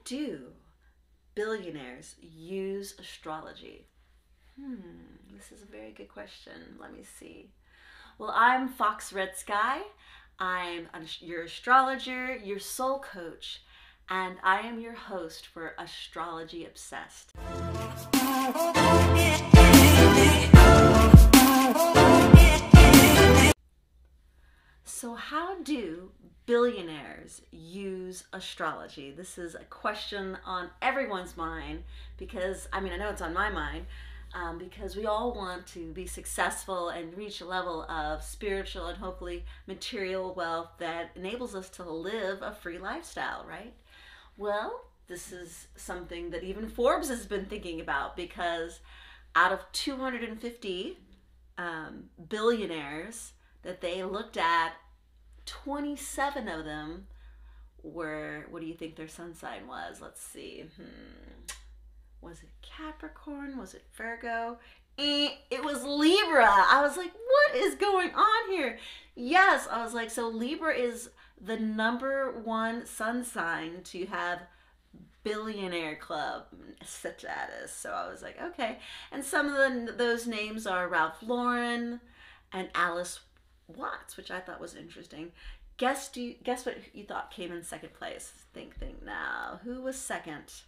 do billionaires use astrology? This is a very good question. Let me see. Well, I'm Fox RedSky. I'm your astrologer, your soul coach, and I am your host for Astrology Obsessed. So how do billionaires use astrology? This is a question on everyone's mind because, I know it's on my mind, because we all want to be successful and reach a level of spiritual and hopefully material wealth that enables us to live a free lifestyle, right? Well, this is something that even Forbes has been thinking about, because out of 250 billionaires that they looked at, 27 of them were, what do you think their sun sign was? Let's see. Was it Capricorn? Was it Virgo? It was Libra. I was like, what is going on here? Yes, I was like, so Libra is the #1 sun sign to have billionaire club status. So I was like, okay. And some of those names are Ralph Lauren and Alice Watts, which I thought was interesting. Guess what you thought came in second place? Think now. Who was second?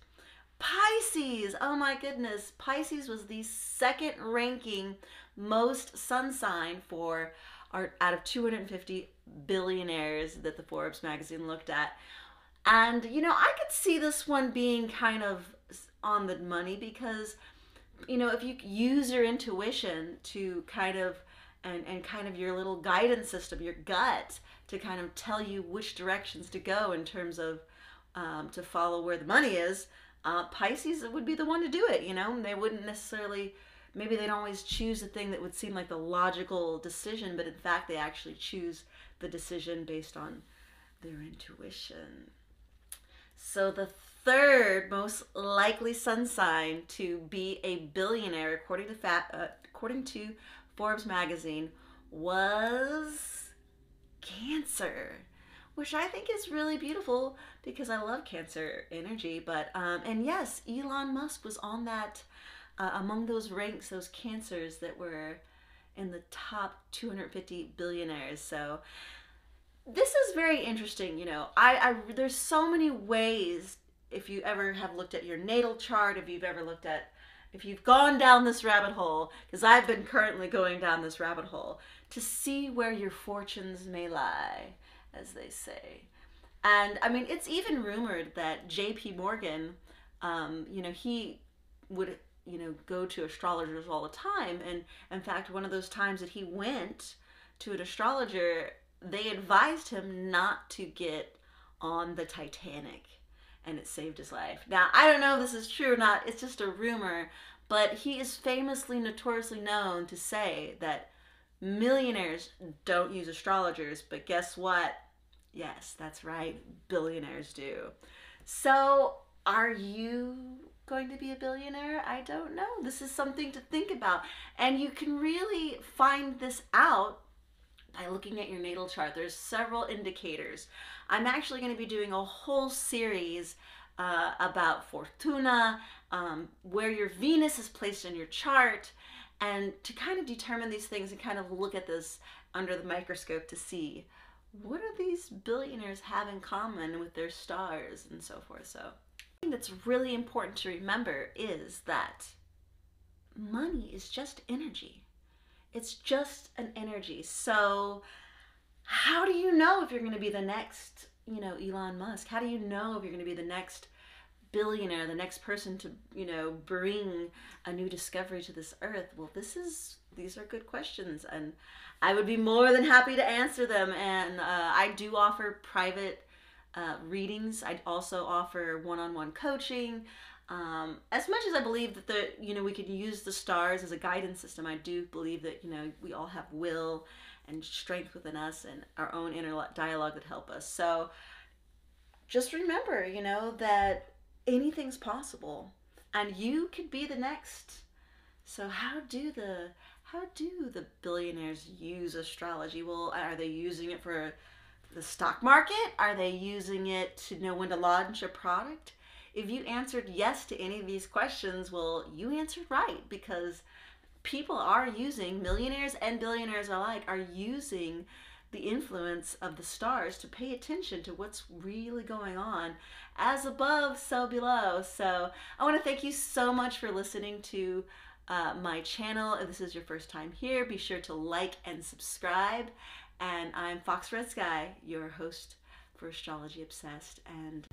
Pisces. Oh my goodness. Pisces was the second ranking most sun sign for out of 250 billionaires that the Forbes magazine looked at. And I could see this one being kind of on the money, because if you use your intuition to kind of and kind of your little guidance system, your gut, to kind of tell you which directions to go in terms of to follow where the money is, Pisces would be the one to do it. They wouldn't necessarily, maybe they don't always choose the thing that would seem like the logical decision, but in fact they actually choose the decision based on their intuition. So the third most likely sun sign to be a billionaire, according to Forbes magazine, was Cancer, which I think is really beautiful because I love Cancer energy. But and yes, Elon Musk was on that among those ranks, those Cancers that were in the top 250 billionaires. So this is very interesting. There's so many ways, if you ever have looked at your natal chart, if you've gone down this rabbit hole, because I've been currently going down this rabbit hole, to see where your fortunes may lie, as they say. And it's even rumored that J.P. Morgan, he would, go to astrologers all the time. And in fact, one of those times that he went to an astrologer, they advised him not to get on the Titanic, and it saved his life. Now, I don't know if this is true or not, it's just a rumor, but he is famously, notoriously known to say that millionaires don't use astrologers, but guess what? Yes, that's right, billionaires do. So, are you going to be a billionaire? I don't know. This is something to think about, and you can really find this out by looking at your natal chart. There's several indicators. I'm actually going to be doing a whole series about Fortuna, where your Venus is placed in your chart, and to kind of determine these things and kind of look at this under the microscope to see what do these billionaires have in common with their stars and so forth. So the thing that's really important to remember is that money is just energy. It's just an energy. So how do you know if you're going to be the next, Elon Musk? How do you know if you're going to be the next billionaire, the next person to, bring a new discovery to this earth? Well, these are good questions, and I would be more than happy to answer them. And I do offer private readings. I also offer one-on-one coaching. As much as I believe that we can use the stars as a guidance system, I do believe that, we all have will and strength within us and our own inner dialogue that help us. So just remember, that anything's possible and you could be the next. So how do the billionaires use astrology? Well, are they using it for the stock market? Are they using it to know when to launch a product? if you answered yes to any of these questions, well, you answered right, because people are using, millionaires and billionaires alike, are using the influence of the stars to pay attention to what's really going on. As above, so below. So I want to thank you so much for listening to my channel. If this is your first time here, be sure to like and subscribe. And I'm Fox RedSky, your host for Astrology Obsessed. And